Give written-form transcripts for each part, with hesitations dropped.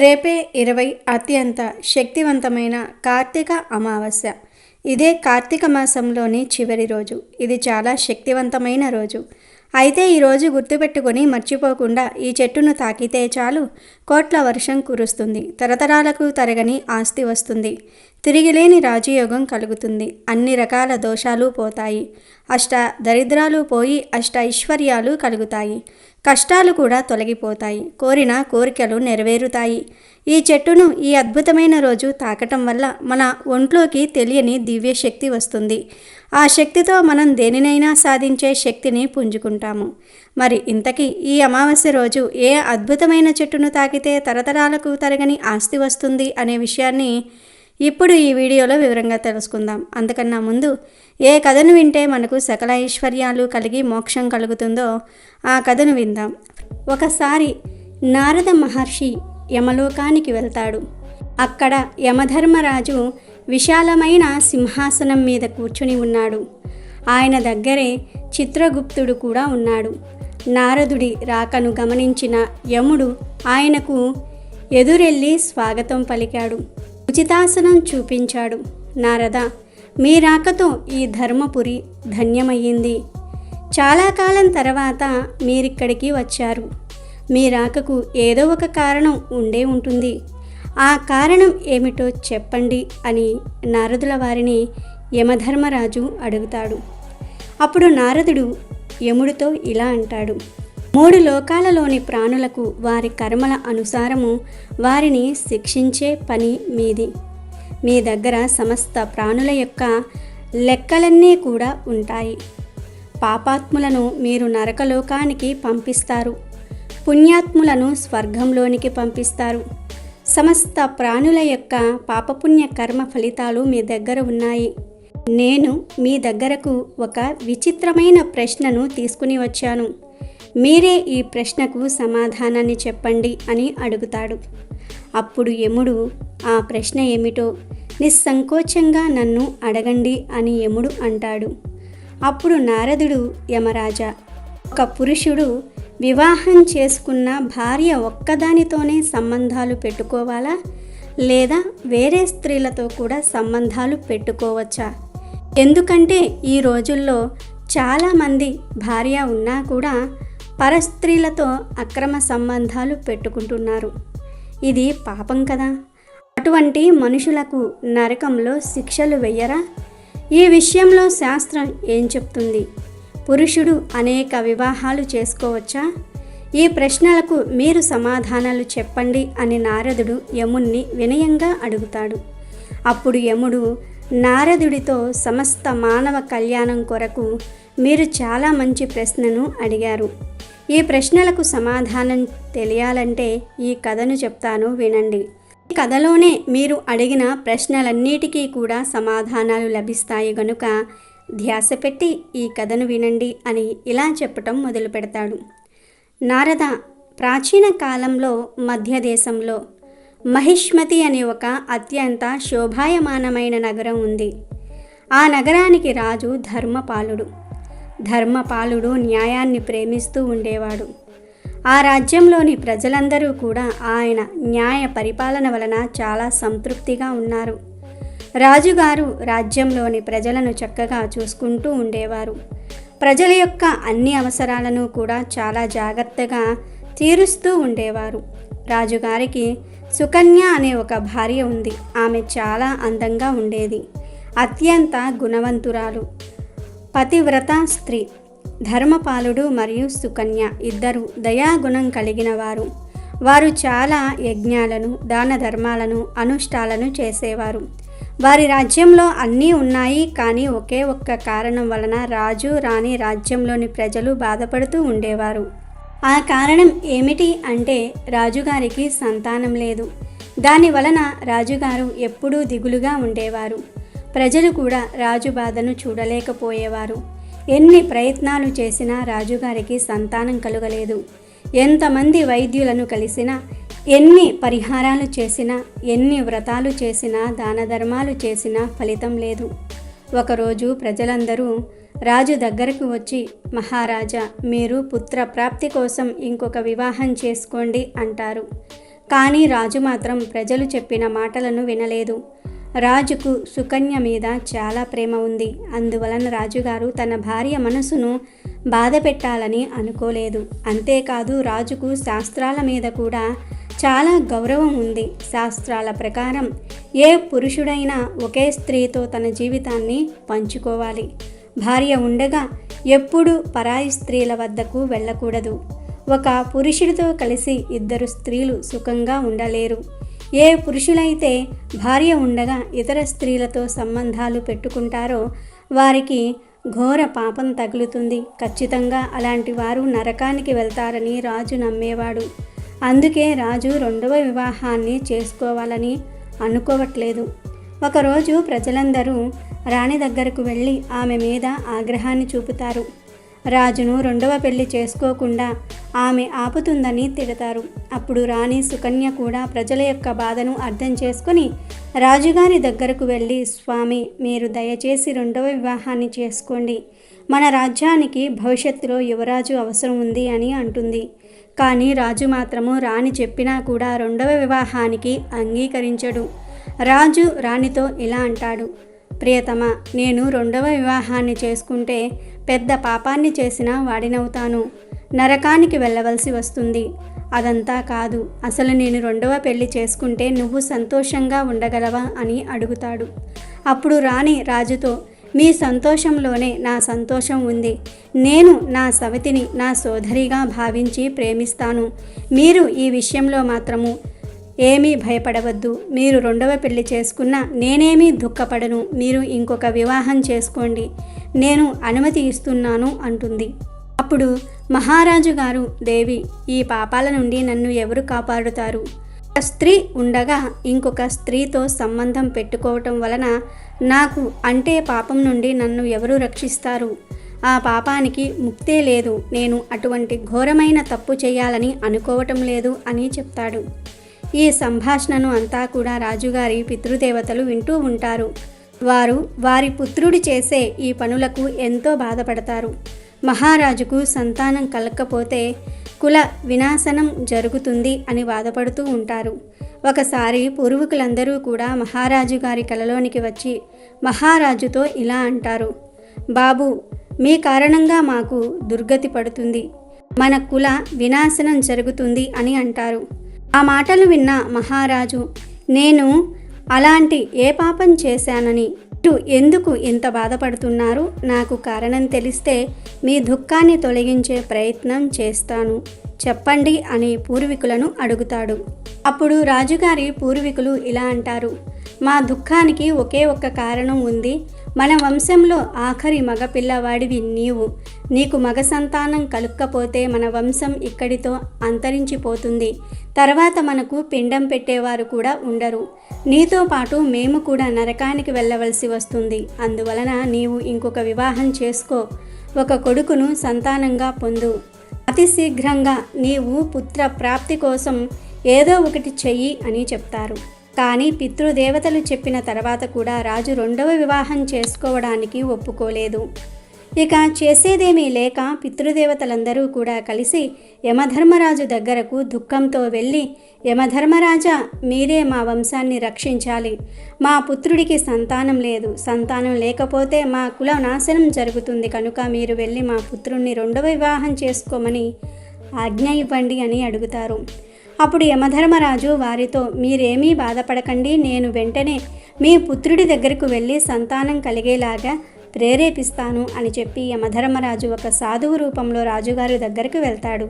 రేపే 20 అత్యంత శక్తివంతమైన కార్తీక అమావాస్య. ఇదే కార్తీక మాసంలోని చివరి రోజు. ఇది చాలా శక్తివంతమైన రోజు. అయితే ఈరోజు గుర్తుపెట్టుకొని మర్చిపోకుండా ఈ చెట్టును తాకితే చాలు కోట్ల వర్షం కురుస్తుంది. తరతరాలకు తరగని ఆస్తి వస్తుంది. తిరిగిలేని రాజయోగం కలుగుతుంది. అన్ని రకాల దోషాలు పోతాయి. అష్ట దరిద్రాలు పోయి అష్ట ఐశ్వర్యాలు కలుగుతాయి. కష్టాలు కూడా తొలగిపోతాయి. కోరిన కోరికలు నెరవేరుతాయి. ఈ చెట్టును ఈ అద్భుతమైన రోజు తాకటం వల్ల మన ఒంట్లోకి తెలియని దివ్య శక్తి వస్తుంది. ఆ శక్తితో మనం దేనినైనా సాధించే శక్తిని పుంజుకుంటాము. మరి ఇంతకీ ఈ అమావాస్య రోజు ఏ అద్భుతమైన చెట్టును తాకితే తరతరాలకు తరగని ఆస్తి వస్తుంది అనే విషయాన్ని ఇప్పుడు ఈ వీడియోలో వివరంగా తెలుసుకుందాం. అంతకన్నా ముందు ఏ కథను వింటే మనకు సకల ఐశ్వర్యాలు కలిగి మోక్షం కలుగుతుందో ఆ కథను విందాం. ఒకసారి నారద మహర్షి యమలోకానికి వెళ్తాడు. అక్కడ యమధర్మరాజు విశాలమైన సింహాసనం మీద కూర్చుని ఉన్నాడు. ఆయన దగ్గరే చిత్రగుప్తుడు కూడా ఉన్నాడు. నారదుడి రాకను గమనించిన యముడు ఆయనకు ఎదురెళ్ళి స్వాగతం పలికాడు. ఉచితాసనం చూపించాడు. నారద, మీ రాకతో ఈ ధర్మపురి ధన్యమయ్యింది. చాలా కాలం తర్వాత మీరిక్కడికి వచ్చారు. మీ రాకకు ఏదో ఒక కారణం ఉండే ఉంటుంది. ఆ కారణం ఏమిటో చెప్పండి అని నారదుల వారిని యమధర్మరాజు అడుగుతాడు. అప్పుడు నారదుడు యముడితో ఇలా అంటాడు. 3 లోకాలలోని ప్రాణులకు వారి కర్మల అనుసారము వారిని శిక్షించే పని మీది. మీ దగ్గర సమస్త ప్రాణుల యొక్క లెక్కలన్నీ కూడా ఉంటాయి. పాపాత్ములను మీరు నరకలోకానికి పంపిస్తారు. పుణ్యాత్ములను స్వర్గంలోనికి పంపిస్తారు. సమస్త ప్రాణుల యొక్క పాపపుణ్య కర్మ ఫలితాలు మీ దగ్గర ఉన్నాయి. నేను మీ దగ్గరకు ఒక విచిత్రమైన ప్రశ్నను తీసుకుని వచ్చాను. మీరే ఈ ప్రశ్నకు సమాధానాన్ని చెప్పండి అని అడుగుతాడు. అప్పుడు యముడు ఆ ప్రశ్న ఏమిటో నిస్సంకోచంగా నన్ను అడగండి అని యముడు అంటాడు. అప్పుడు నారదుడు, యమరాజా, ఒక పురుషుడు వివాహం చేసుకున్న భార్య ఒక్కదానితోనే సంబంధాలు పెట్టుకోవాలా, లేదా వేరే స్త్రీలతో కూడా సంబంధాలు పెట్టుకోవచ్చా? ఎందుకంటే ఈ రోజుల్లో చాలామంది భార్య ఉన్నా కూడా పరస్త్రీలతో అక్రమ సంబంధాలు పెట్టుకుంటున్నారు. ఇది పాపం కదా. అటువంటి మనుషులకు నరకంలో శిక్షలు వెయ్యరా? ఈ విషయంలో శాస్త్రం ఏం చెప్తుంది? పురుషుడు అనేక వివాహాలు చేసుకోవచ్చా? ఈ ప్రశ్నలకు మీరు సమాధానాలు చెప్పండి అని నారదుడు యముణ్ణి వినయంగా అడుగుతాడు. అప్పుడు యముడు నారదుడితో, సమస్త మానవ కళ్యాణం కొరకు మీరు చాలా మంచి ప్రశ్నను అడిగారు. ఈ ప్రశ్నలకు సమాధానం తెలియాలంటే ఈ కథను చెప్తాను, వినండి. ఈ కథలోనే మీరు అడిగిన ప్రశ్నలన్నిటికీ కూడా సమాధానాలు లభిస్తాయి గనుక ధ్యాస పెట్టి ఈ కథను వినండి అని ఇలా చెప్పటం మొదలు పెడతాడు. నారద, ప్రాచీన కాలంలో మధ్యదేశంలో మహిష్మతి అనే ఒక అత్యంత శోభాయమానమైన నగరం ఉంది. ఆ నగరానికి రాజు ధర్మపాలుడు. ధర్మపాలుడు న్యాయాన్ని ప్రేమిస్తూ ఉండేవాడు. ఆ రాజ్యంలోని ప్రజలందరూ కూడా ఆయన న్యాయ పరిపాలన వలన చాలా సంతృప్తిగా ఉన్నారు. రాజుగారు రాజ్యంలోని ప్రజలను చక్కగా చూసుకుంటూ ఉండేవారు. ప్రజల యొక్క అన్ని అవసరాలను కూడా చాలా జాగ్రత్తగా తీరుస్తూ ఉండేవారు. రాజుగారికి సుకన్య అనే ఒక భార్య ఉంది. ఆమె చాలా అందంగా ఉండేది. అత్యంత గుణవంతురాలు, పతివ్రత స్త్రీ. ధర్మపాలుడు మరియు సుకన్య ఇద్దరు దయాగుణం కలిగిన వారు. వారు చాలా యజ్ఞాలను, దాన ధర్మాలను, అనుష్ఠాలను చేసేవారు. వారి రాజ్యంలో అన్నీ ఉన్నాయి. కానీ ఒకే ఒక్క కారణం వలన రాజు, రాణి, రాజ్యంలోని ప్రజలు బాధపడుతూ ఉండేవారు. ఆ కారణం ఏమిటి అంటే రాజుగారికి సంతానం లేదు. దాని వలన రాజుగారు ఎప్పుడూ దిగులుగా ఉండేవారు. ప్రజలు కూడా రాజు బాధను చూడలేకపోయేవారు. ఎన్ని ప్రయత్నాలు చేసినా రాజుగారికి సంతానం కలుగలేదు. ఎంతమంది వైద్యులను కలిసినా, ఎన్ని పరిహారాలు చేసినా, ఎన్ని వ్రతాలు చేసినా, దాన ధర్మాలు చేసినా ఫలితం లేదు. ఒకరోజు ప్రజలందరూ రాజు దగ్గరకు వచ్చి, మహారాజా, మీరు పుత్ర ప్రాప్తి కోసం ఇంకొక వివాహం చేసుకోండి అంటారు. కానీ రాజు మాత్రం ప్రజలు చెప్పిన మాటలను వినలేదు. రాజుకు సుకన్య మీద చాలా ప్రేమ ఉంది. అందువలన రాజుగారు తన భార్య మనసును బాధ పెట్టాలని అనుకోలేదు. అంతేకాదు, రాజుకు శాస్త్రాల మీద కూడా చాలా గౌరవం ఉంది. శాస్త్రాల ప్రకారం ఏ పురుషుడైనా ఒకే స్త్రీతో తన జీవితాన్ని పంచుకోవాలి. భార్య ఉండగా ఎప్పుడూ పరాయి స్త్రీల వద్దకు వెళ్ళకూడదు. ఒక పురుషుడితో కలిసి ఇద్దరు స్త్రీలు సుఖంగా ఉండలేరు. ఏ పురుషులైతే భార్య ఉండగా ఇతర స్త్రీలతో సంబంధాలు పెట్టుకుంటారో వారికి ఘోర పాపం తగులుతుంది. ఖచ్చితంగా అలాంటి వారు నరకానికి వెళ్తారని రాజు నమ్మేవాడు. అందుకే రాజు రెండవ వివాహాన్ని చేసుకోవాలని అనుకోవట్లేదు. ఒకరోజు ప్రజలందరూ రాణి దగ్గరకు వెళ్ళి ఆమె మీద ఆగ్రహాన్ని చూపుతారు. రాజును రెండవ పెళ్లి చేసుకోకుండా ఆమె ఆపుతుందని తిడతారు. అప్పుడు రాణి సుకన్య కూడా ప్రజల యొక్క బాధను అర్థం చేసుకొని రాజుగారి దగ్గరకు వెళ్ళి, స్వామి, మీరు దయచేసి రెండవ వివాహాన్ని చేసుకోండి. మన రాజ్యానికి భవిష్యత్తులో యువరాజు అవసరం ఉంది అని అంటుంది. కానీ రాజు మాత్రము రాణి చెప్పినా కూడా రెండవ వివాహానికి అంగీకరించడు. రాజు రాణితో ఇలా అంటాడు, ప్రియతమ, నేను రెండవ వివాహాన్ని చేసుకుంటే పెద్ద పాపాన్ని చేసిన వాడినవుతాను. నరకానికి వెళ్ళవలసి వస్తుంది. అదంతా కాదు, అసలు నేను రెండవ పెళ్లి చేసుకుంటే నువ్వు సంతోషంగా ఉండగలవా అని అడుగుతాడు. అప్పుడు రాణి రాజుతో, మీ సంతోషంలోనే నా సంతోషం ఉంది. నేను నా సవతిని నా సోదరిగా భావించి ప్రేమిస్తాను. మీరు ఈ విషయంలో మాత్రము ఏమీ భయపడవద్దు. మీరు రెండవ పెళ్లి చేసుకున్నా నేనేమీ దుఃఖపడను. మీరు ఇంకొక వివాహం చేసుకోండి, నేను అనుమతి ఇస్తున్నాను అంటుంది. అప్పుడు మహారాజు గారు, దేవి, ఈ పాపాల నుండి నన్ను ఎవరు కాపాడుతారు? ఒక స్త్రీ ఉండగా ఇంకొక స్త్రీతో సంబంధం పెట్టుకోవటం వలన నాకు అంటే పాపం నుండి నన్ను ఎవరు రక్షిస్తారు? ఆ పాపానికి ముక్తే లేదు. నేను అటువంటి ఘోరమైన తప్పు చేయాలని అనుకోవటం లేదు అని చెప్తాడు. ఈ సంభాషణను అంతా కూడా రాజుగారి పితృదేవతలు వింటూ ఉంటారు. వారు వారి పుత్రుడు చేసే ఈ పనులకు ఎంతో బాధపడతారు. మహారాజుకు సంతానం కలగకపోతే కుల వినాశనం జరుగుతుంది అని బాధపడుతూ ఉంటారు. ఒకసారి పూర్వీకులందరూ కూడా మహారాజు గారి కలలోనికి వచ్చి మహారాజుతో ఇలా అంటారు, బాబు, మీ కారణంగా మాకు దుర్గతి పడుతుంది, మన కుల వినాశనం జరుగుతుంది అని అంటారు. ఆ మాటలు విన్న మహారాజు, నేను అలాంటి ఏ పాపం చేశానని ఎందుకు ఇంత బాధపడుతున్నారు? నాకు కారణం తెలిస్తే మీ దుఃఖాన్ని తొలగించే ప్రయత్నం చేస్తాను, చెప్పండి అని పూర్వీకులను అడుగుతాడు. అప్పుడు రాజుగారి పూర్వీకులు ఇలా అంటారు, మా దుఃఖానికి ఒకే ఒక్క కారణం ఉంది. మన వంశంలో ఆఖరి మగపిల్లవాడివి నీవు. నీకు మగ సంతానం కలుక్కపోతే మన వంశం ఇక్కడితో అంతరించిపోతుంది. తర్వాత మనకు పిండం పెట్టేవారు కూడా ఉండరు. నీతో పాటు మేము కూడా నరకానికి వెళ్ళవలసి వస్తుంది. అందువలన నీవు ఇంకొక వివాహం చేసుకో, ఒక కొడుకును సంతానంగా పొందు. అతి శీఘ్రంగా నీవు పుత్ర ప్రాప్తి కోసం ఏదో ఒకటి చెయ్యి అని చెప్తారు. కానీ పితృదేవతలు చెప్పిన తర్వాత కూడా రాజు రెండవ వివాహం చేసుకోవడానికి ఒప్పుకోలేదు. ఇక చేసేదేమీ లేక పితృదేవతలందరూ కూడా కలిసి యమధర్మరాజు దగ్గరకు దుఃఖంతో వెళ్ళి, యమధర్మరాజా, మీరే మా వంశాన్ని రక్షించాలి. మా పుత్రుడికి సంతానం లేదు. సంతానం లేకపోతే మా కుల నాశనం జరుగుతుంది. కనుక మీరు వెళ్ళి మా పుత్రుణ్ణి రెండవ వివాహం చేసుకోమని ఆజ్ఞ ఇవ్వండి అని అడుగుతారు. అప్పుడు యమధర్మరాజు వారితో, మీరేమీ బాధపడకండి, నేను వెంటనే మీ పుత్రుడి దగ్గరకు వెళ్ళి సంతానం కలిగేలాగా ప్రేరేపిస్తాను అని చెప్పి యమధర్మరాజు ఒక సాధువు రూపంలో రాజుగారి దగ్గరకు వెళ్తాడు.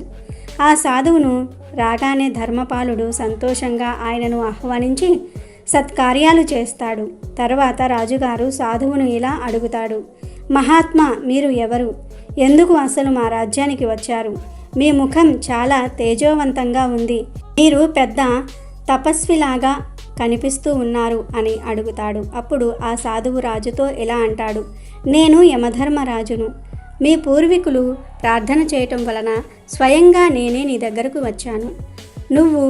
ఆ సాధువును రాగానే ధర్మపాలుడు సంతోషంగా ఆయనను ఆహ్వానించి సత్కార్యాలు చేస్తాడు. తర్వాత రాజుగారు సాధువును ఇలా అడుగుతాడు, మహాత్మా, మీరు ఎవరు? ఎందుకు అసలు మా రాజ్యానికి వచ్చారు? మీ ముఖం చాలా తేజోవంతంగా ఉంది. మీరు పెద్ద తపస్విలాగా కనిపిస్తూ ఉన్నారు అని అడుగుతాడు. అప్పుడు ఆ సాధువు రాజుతో ఇలా అంటాడు, నేను యమధర్మరాజును. మీ పూర్వీకులు ప్రార్థన చేయటం వలన స్వయంగా నేనే నీ దగ్గరకు వచ్చాను. నువ్వు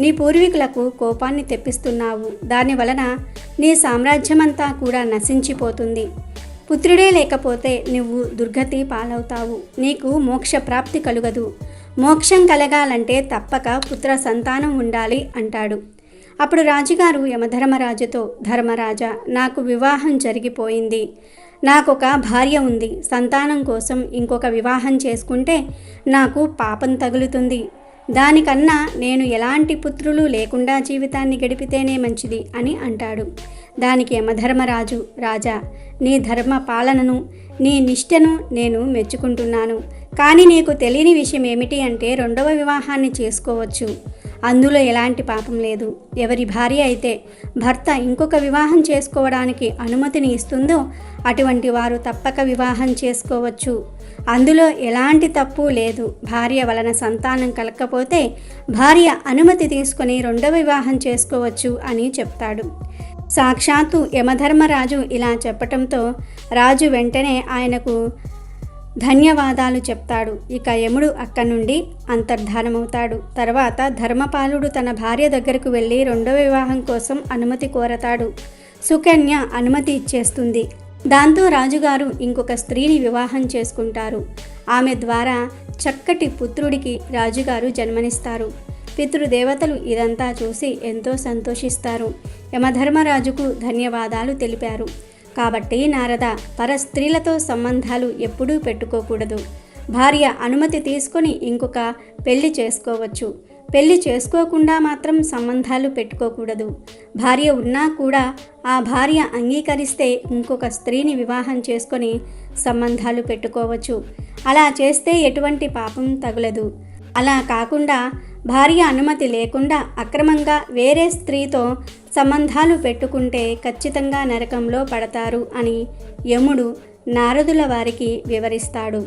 నీ పూర్వీకులకు కోపాన్ని తెప్పిస్తున్నావు. దాని వలన నీ సామ్రాజ్యమంతా కూడా నశించిపోతుంది. పుత్రుడే లేకపోతే నువ్వు దుర్గతి పాలవుతావు, నీకు మోక్ష ప్రాప్తి కలుగదు. మోక్షం కలగాలంటే తప్పక పుత్ర సంతానం ఉండాలి అంటాడు. అప్పుడు రాజుగారు యమధర్మరాజుతో, ధర్మరాజా, నాకు వివాహం జరిగిపోయింది, నాకొక భార్య ఉంది, సంతానం కోసం ఇంకొక వివాహం చేసుకుంటే నాకు పాపం తగులుతుంది, దానికన్నా నేను ఎలాంటి పుత్రులు లేకుండా జీవితాన్ని గడిపితేనే మంచిది అని అంటాడు. దానికి యమధర్మరాజు, రాజా, నీ ధర్మ పాలనను, నీ నిష్టను నేను మెచ్చుకుంటున్నాను. కానీ నీకు తెలియని విషయం ఏమిటి అంటే రెండవ వివాహాన్ని చేసుకోవచ్చు, అందులో ఎలాంటి పాపం లేదు. ఎవరి భార్య అయితే భర్త ఇంకొక వివాహం చేసుకోవడానికి అనుమతిని ఇస్తుందో అటువంటి వారు తప్పక వివాహం చేసుకోవచ్చు, అందులో ఎలాంటి తప్పు లేదు. భార్య వలన సంతానం కలగకపోతే భార్య అనుమతి తీసుకొని రెండవ వివాహం చేసుకోవచ్చు అని చెప్తాడు. సాక్షాత్తు యమధర్మరాజు ఇలా చెప్పటంతో రాజు వెంటనే ఆయనకు ధన్యవాదాలు చెప్తాడు. ఇక యముడు అక్కడి నుండి అంతర్ధానమవుతాడు. తర్వాత ధర్మపాలుడు తన భార్య దగ్గరకు వెళ్ళి రెండవ వివాహం కోసం అనుమతి కోరతాడు. సుకన్య అనుమతి ఇచ్చేస్తుంది. దాంతో రాజుగారు ఇంకొక స్త్రీని వివాహం చేసుకుంటారు. ఆమె ద్వారా చక్కటి పుత్రుడికి రాజుగారు జన్మనిస్తారు. పితృదేవతలు ఇదంతా చూసి ఎంతో సంతోషిస్తారు. యమధర్మరాజుకు ధన్యవాదాలు తెలిపారు. కాబట్టి నారద, పరస్త్రీలతో సంబంధాలు ఎప్పుడూ పెట్టుకోకూడదు. భార్య అనుమతి తీసుకొని ఇంకొక పెళ్లి చేసుకోవచ్చు, పెళ్లి చేసుకోకుండా మాత్రం సంబంధాలు పెట్టుకోకూడదు. భార్య ఉన్నా కూడా ఆ భార్య అంగీకరిస్తే ఇంకొక స్త్రీని వివాహం చేసుకొని సంబంధాలు పెట్టుకోవచ్చు. అలా చేస్తే ఎటువంటి పాపం తగులదు. అలా కాకుండా భార్య అనుమతి లేకుండా అక్రమంగా వేరే స్త్రీతో సంబంధాలు పెట్టుకుంటే ఖచ్చితంగా నరకంలో పడతారు అని యముడు నారదుల వారికి వివరిస్తాడు.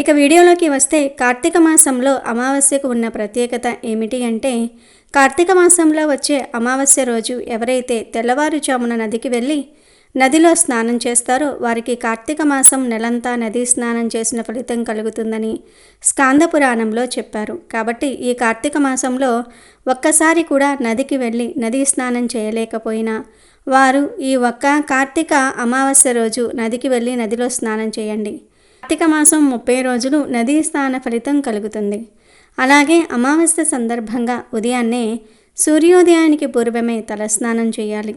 ఇక వీడియోలోకి వస్తే, కార్తీక మాసంలో అమావాస్యకు ఉన్న ప్రత్యేకత ఏమిటి అంటే, కార్తీక మాసంలో వచ్చే అమావాస్య రోజు ఎవరైతే తెల్లవారుజామున నదికి వెళ్ళి నదిలో స్నానం చేస్తారో వారికి కార్తీక మాసం నెలంతా నదీ స్నానం చేసిన ఫలితం కలుగుతుందని స్కాంద పురాణంలో చెప్పారు. కాబట్టి ఈ కార్తీక మాసంలో ఒక్కసారి కూడా నదికి వెళ్ళి నదీ స్నానం చేయలేకపోయినా వారు ఈ ఒక్క కార్తీక అమావాస్య రోజు నదికి వెళ్ళి నదిలో స్నానం చేయండి. కార్తీక మాసం 30 రోజులు నదీ స్నాన ఫలితం కలుగుతుంది. అలాగే అమావాస్య సందర్భంగా ఉదయాన్నే సూర్యోదయానికి పూర్వమే తలస్నానం చేయాలి.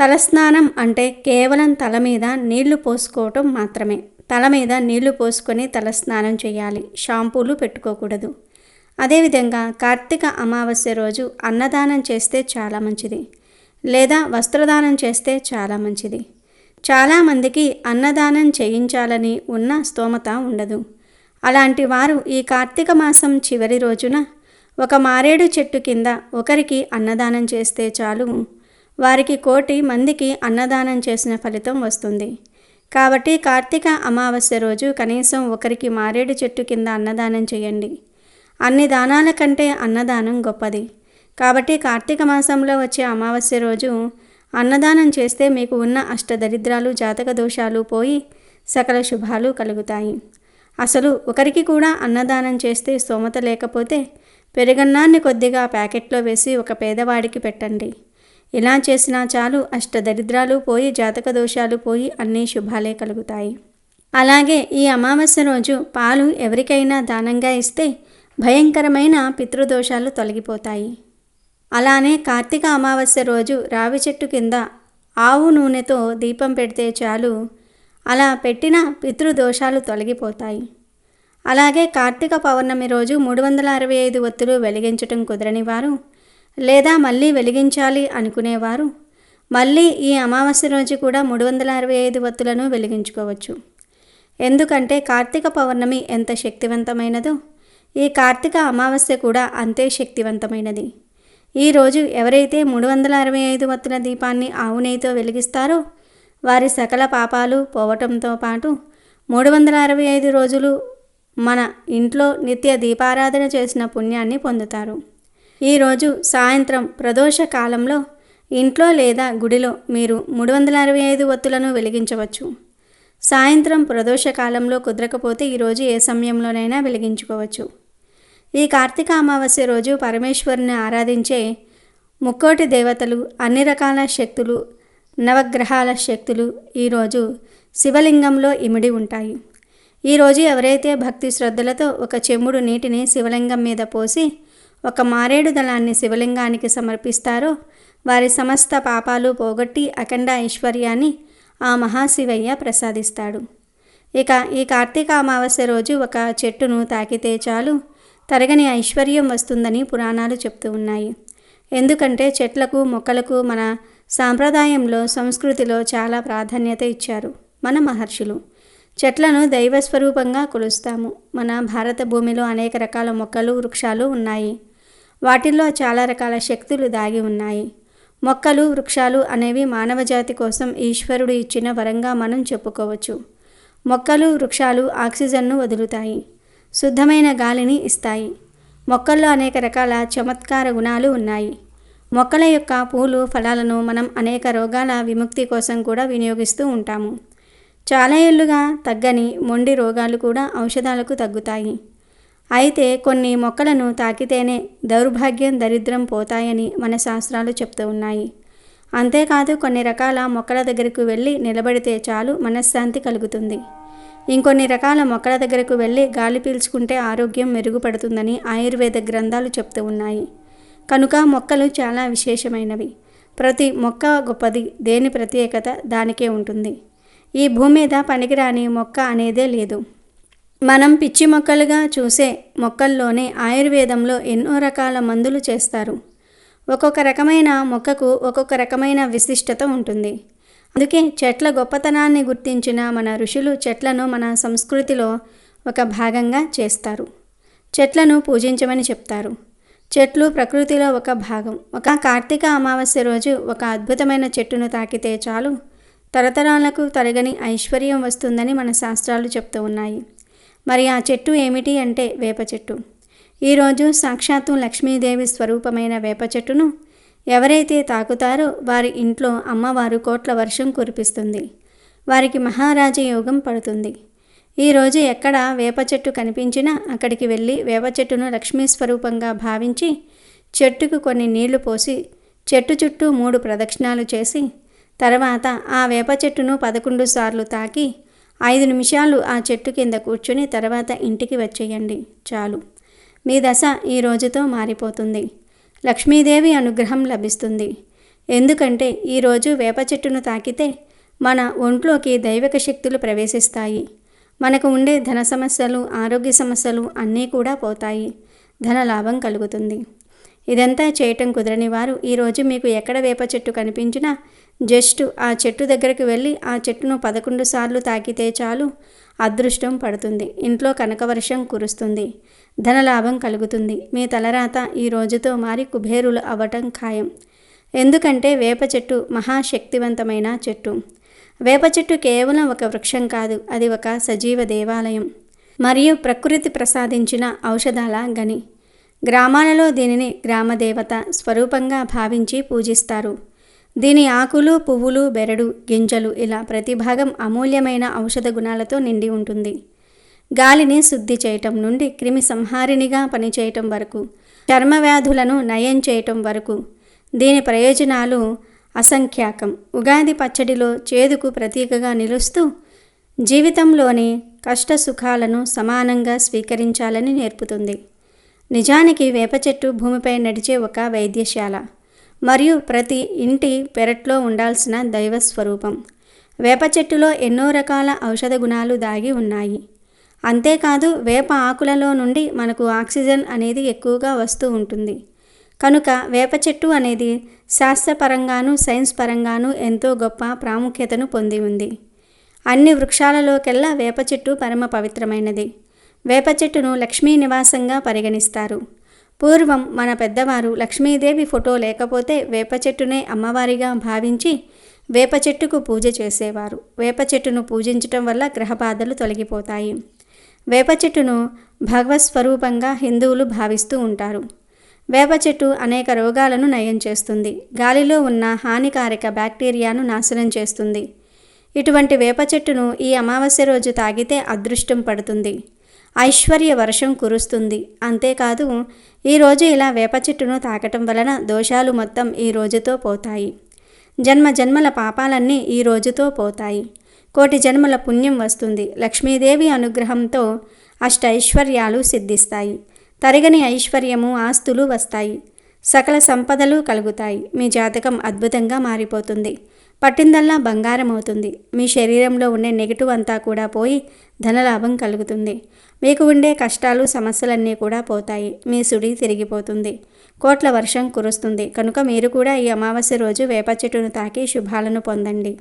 తలస్నానం అంటే కేవలం తల మీద నీళ్లు పోసుకోవటం మాత్రమే. తల మీద నీళ్లు పోసుకొని తలస్నానం చేయాలి, షాంపూలు పెట్టుకోకూడదు. అదేవిధంగా కార్తీక అమావాస్య రోజు అన్నదానం చేస్తే చాలా మంచిది, లేదా వస్త్రదానం చేస్తే చాలా మంచిది. చాలామందికి అన్నదానం చేయించాలని ఉన్న స్తోమత ఉండదు. అలాంటి వారు ఈ కార్తీక మాసం చివరి రోజున ఒక మారేడు చెట్టు కింద ఒకరికి అన్నదానం చేస్తే చాలు, వారికి 1,000,000 మందికి అన్నదానం చేసిన ఫలితం వస్తుంది. కాబట్టి కార్తీక అమావాస్య రోజు కనీసం ఒకరికి మారేడు చెట్టు కింద అన్నదానం చేయండి. అన్ని దానాల కంటే అన్నదానం గొప్పది. కాబట్టి కార్తీక మాసంలో వచ్చే అమావాస్య రోజు అన్నదానం చేస్తే మీకు ఉన్న అష్టదరిద్రాలు, జాతక దోషాలు పోయి సకల శుభాలు కలుగుతాయి. అసలు ఒకరికి కూడా అన్నదానం చేస్తే స్తోమత లేకపోతే పెరుగన్నాన్ని కొద్దిగా ప్యాకెట్లో వేసి ఒక పేదవాడికి పెట్టండి. ఇలా చేసినా చాలు, అష్టదరిద్రాలు పోయి జాతక దోషాలు పోయి అన్ని శుభాలే కలుగుతాయి. అలాగే ఈ అమావాస్య రోజు పాలు ఎవరికైనా దానంగా ఇస్తే భయంకరమైన పితృదోషాలు తొలగిపోతాయి. అలానే కార్తీక అమావాస్య రోజు రావి చెట్టు కింద ఆవు నూనెతో దీపం పెడితే చాలు, అలా పెట్టిన పితృదోషాలు తొలగిపోతాయి. అలాగే కార్తీక పౌర్ణమి రోజు 365 ఒత్తులు వెలిగించటం కుదరని వారు, లేదా మళ్ళీ వెలిగించాలి అనుకునేవారు మళ్ళీ ఈ అమావాస్య రోజు కూడా 365 ఒత్తులను వెలిగించుకోవచ్చు. ఎందుకంటే కార్తీక పౌర్ణమి ఎంత శక్తివంతమైనదో ఈ కార్తీక అమావాస్య కూడా అంతే శక్తివంతమైనది. ఈరోజు ఎవరైతే 365 ఒత్తుల దీపాన్ని ఆవు నెయ్యితో వెలిగిస్తారో వారి సకల పాపాలు పోవటంతో పాటు 365 రోజులు మన ఇంట్లో నిత్య దీపారాధన చేసిన పుణ్యాన్ని పొందుతారు. ఈరోజు సాయంత్రం ప్రదోష కాలంలో ఇంట్లో లేదా గుడిలో మీరు 365 ఒత్తులను వెలిగించవచ్చు. సాయంత్రం ప్రదోష కాలంలో కుదరకపోతే ఈరోజు ఏ సమయంలోనైనా వెలిగించుకోవచ్చు. ఈ కార్తీక అమావాస్య రోజు పరమేశ్వరుని ఆరాధించే 3,000,000 దేవతలు, అన్ని రకాల శక్తులు నవగ్రహాల శక్తులు ఈరోజు శివలింగంలో ఇమిడి ఉంటాయి. ఈరోజు ఎవరైతే భక్తి శ్రద్ధలతో ఒక చెంబుడు నీటిని శివలింగం మీద పోసి ఒక మారేడు దళాన్ని శివలింగానికి సమర్పిస్తారో వారి సమస్త పాపాలు పోగొట్టి అఖండ ఐశ్వర్యాన్ని ఆ మహాశివయ్య ప్రసాదిస్తాడు. ఇక ఈ కార్తీక అమావాస్య రోజు ఒక చెట్టును తాకితే చాలు తరగని ఐశ్వర్యం వస్తుందని పురాణాలు చెప్తూ ఉన్నాయి. ఎందుకంటే చెట్లకు మొక్కలకు మన సాంప్రదాయంలో సంస్కృతిలో చాలా ప్రాధాన్యత ఇచ్చారు మన మహర్షులు. చెట్లను దైవస్వరూపంగా కొలుస్తాము. మన భారత భూమిలో అనేక రకాల మొక్కలు వృక్షాలు ఉన్నాయి. వాటిల్లో చాలా రకాల శక్తులు దాగి ఉన్నాయి. మొక్కలు వృక్షాలు అనేవి మానవజాతి కోసం ఈశ్వరుడు ఇచ్చిన వరంగా మనం చెప్పుకోవచ్చు. మొక్కలు వృక్షాలు ఆక్సిజన్ను వదులుతాయి, శుద్ధమైన గాలిని ఇస్తాయి. మొక్కల్లో అనేక రకాల చమత్కార గుణాలు ఉన్నాయి. మొక్కల యొక్క పూలు ఫలాలను మనం అనేక రోగాల విముక్తి కోసం కూడా వినియోగిస్తూ ఉంటాము. చాలా ఏళ్లుగా తగ్గని మొండి రోగాలు కూడా ఔషధాలకు తగ్గుతాయి. అయితే కొన్ని మొక్కలను తాకితేనే దౌర్భాగ్యం దరిద్రం పోతాయని మన శాస్త్రాలు చెప్తూ ఉన్నాయి. అంతేకాదు కొన్ని రకాల మొక్కల దగ్గరకు వెళ్ళి నిలబడితే చాలు మనశ్శాంతి కలుగుతుంది. ఇంకొన్ని రకాల మొక్కల దగ్గరకు వెళ్ళి గాలి పీల్చుకుంటే ఆరోగ్యం మెరుగుపడుతుందని ఆయుర్వేద గ్రంథాలు చెప్తూ ఉన్నాయి. కనుక మొక్కలు చాలా విశేషమైనవి. ప్రతి మొక్క గొప్పది, దేని ప్రత్యేకత దానికే ఉంటుంది. ఈ భూమి మీద పనికిరాని మొక్క అనేదే లేదు. మనం పిచ్చి మొక్కలుగా చూసే మొక్కల్లోనే ఆయుర్వేదంలో ఎన్నో రకాల మందులు చేస్తారు. ఒక్కొక్క రకమైన మొక్కకు ఒక్కొక్క రకమైన విశిష్టత ఉంటుంది. అందుకే చెట్ల గొప్పతనాన్ని గుర్తించిన మన ఋషులు చెట్లను మన సంస్కృతిలో ఒక భాగంగా చేస్తారు. చెట్లను పూజించమని చెప్తారు. చెట్లు ప్రకృతిలో ఒక భాగం. ఒక కార్తీక అమావాస్య రోజు ఒక అద్భుతమైన చెట్టును తాకితే చాలు తరతరాలకు తరగని ఐశ్వర్యం వస్తుందని మన శాస్త్రాలు చెప్తూ ఉన్నాయి. మరి ఆ చెట్టు ఏమిటి అంటే వేప చెట్టు. ఈరోజు సాక్షాత్తు లక్ష్మీదేవి స్వరూపమైన వేప చెట్టును ఎవరైతే తాకుతారో వారి ఇంట్లో అమ్మవారు కోట్ల వర్షం కురిపిస్తుంది. వారికి మహారాజ యోగం పడుతుంది. ఈరోజు ఎక్కడ వేప చెట్టు కనిపించినా అక్కడికి వెళ్ళి వేప చెట్టును లక్ష్మీ స్వరూపంగా భావించి చెట్టుకు కొన్ని నీళ్లు పోసి చెట్టు చుట్టూ 3 ప్రదక్షిణాలు చేసి తర్వాత ఆ వేప చెట్టును 11 సార్లు తాకి 5 నిమిషాలు ఆ చెట్టు కింద కూర్చుని తర్వాత ఇంటికి వచ్చేయండి. చాలు, మీ దశ ఈ రోజుతో మారిపోతుంది. లక్ష్మీదేవి అనుగ్రహం లభిస్తుంది. ఎందుకంటే ఈరోజు వేప చెట్టును తాకితే మన ఒంట్లోకి దైవిక శక్తులు ప్రవేశిస్తాయి. మనకు ఉండే ధన సమస్యలు, ఆరోగ్య సమస్యలు అన్నీ కూడా పోతాయి. ధన లాభం కలుగుతుంది. ఇదంతా చేయటం కుదరని వారు ఈరోజు మీకు ఎక్కడ వేప చెట్టు కనిపించినా జస్ట్ ఆ చెట్టు దగ్గరకు వెళ్ళి ఆ చెట్టును 11 సార్లు తాకితే చాలు అదృష్టం పడుతుంది. ఇంట్లో కనకవర్షం కురుస్తుంది. ధనలాభం కలుగుతుంది. మీ తలరాత ఈ రోజుతో మారి కుబేరులు అవ్వటం ఖాయం. ఎందుకంటే వేప చెట్టు మహాశక్తివంతమైన చెట్టు. వేప చెట్టు కేవలం ఒక వృక్షం కాదు, అది ఒక సజీవ దేవాలయం మరియు ప్రకృతి ప్రసాదించిన ఔషధాల గని. గ్రామాలలో దీనిని గ్రామదేవత స్వరూపంగా భావించి పూజిస్తారు. దీని ఆకులు, పువ్వులు, బెరడు, గింజలు ఇలా ప్రతి భాగం అమూల్యమైన ఔషధ గుణాలతో నిండి ఉంటుంది. గాలిని శుద్ధి చేయటం నుండి క్రిమి సంహారిణిగా పనిచేయటం వరకు, చర్మ వ్యాధులను నయం చేయటం వరకు దీని ప్రయోజనాలు అసంఖ్యాకం. ఉగాది పచ్చడిలో చేదుకు ప్రతీకగా నిలుస్తూ జీవితంలోని కష్ట సుఖాలను సమానంగా స్వీకరించాలని నేర్పుతుంది. నిజానికి వేప చెట్టు భూమిపై నడిచే ఒక వైద్యశాల మరియు ప్రతి ఇంటి పెరట్లో ఉండాల్సిన దైవస్వరూపం. వేప చెట్టులో ఎన్నో రకాల ఔషధ గుణాలు దాగి ఉన్నాయి. అంతేకాదు వేప ఆకులలో నుండి మనకు ఆక్సిజన్ అనేది ఎక్కువగా వస్తూ ఉంటుంది. కనుక వేప చెట్టు అనేది శాస్త్రపరంగాను సైన్స్ పరంగాను ఎంతో గొప్ప ప్రాముఖ్యతను పొంది ఉంది. అన్ని వృక్షాలలోకెల్లా వేప చెట్టు పరమ పవిత్రమైనది. వేప చెట్టును లక్ష్మీ నివాసంగా పరిగణిస్తారు. పూర్వం మన పెద్దవారు లక్ష్మీదేవి ఫోటో లేకపోతే వేప చెట్టునే అమ్మవారిగా భావించి వేప చెట్టుకు పూజ చేసేవారు. వేప చెట్టును పూజించటం వల్ల గ్రహబాధలు తొలగిపోతాయి. వేప చెట్టును భగవత్ స్వరూపంగా హిందువులు భావిస్తూ ఉంటారు. వేప చెట్టు అనేక రోగాలను నయం చేస్తుంది. గాలిలో ఉన్న హానికారక బ్యాక్టీరియాను నాశనం చేస్తుంది. ఇటువంటి వేప చెట్టును ఈ అమావాస్య రోజు తాగితే అదృష్టం పడుతుంది, ఐశ్వర్య వర్షం కురుస్తుంది. అంతేకాదు ఈరోజు ఇలా వేప చెట్టును తాకటం వలన దోషాలు మొత్తం ఈ రోజుతో పోతాయి. జన్మ జన్మల పాపాలన్నీ ఈ రోజుతో పోతాయి. కోటి జన్మల పుణ్యం వస్తుంది. లక్ష్మీదేవి అనుగ్రహంతో అష్టైశ్వర్యాలు సిద్ధిస్తాయి. తరగని ఐశ్వర్యము, ఆస్తులు వస్తాయి. సకల సంపదలు కలుగుతాయి. మీ జాతకం అద్భుతంగా మారిపోతుంది. పట్టిందల్లా బంగారం అవుతుంది. మీ శరీరంలో ఉండే నెగిటివ్ అంతా కూడా పోయి ధనలాభం కలుగుతుంది. మీకు ఉండే కష్టాలు, సమస్యలన్నీ కూడా పోతాయి. మీ సుడి తిరిగిపోతుంది. కోట్ల వర్షం కురుస్తుంది. కనుక మీరు కూడా ఈ అమావాస్య రోజు వేప చెట్టును తాకి శుభాలను పొందండి.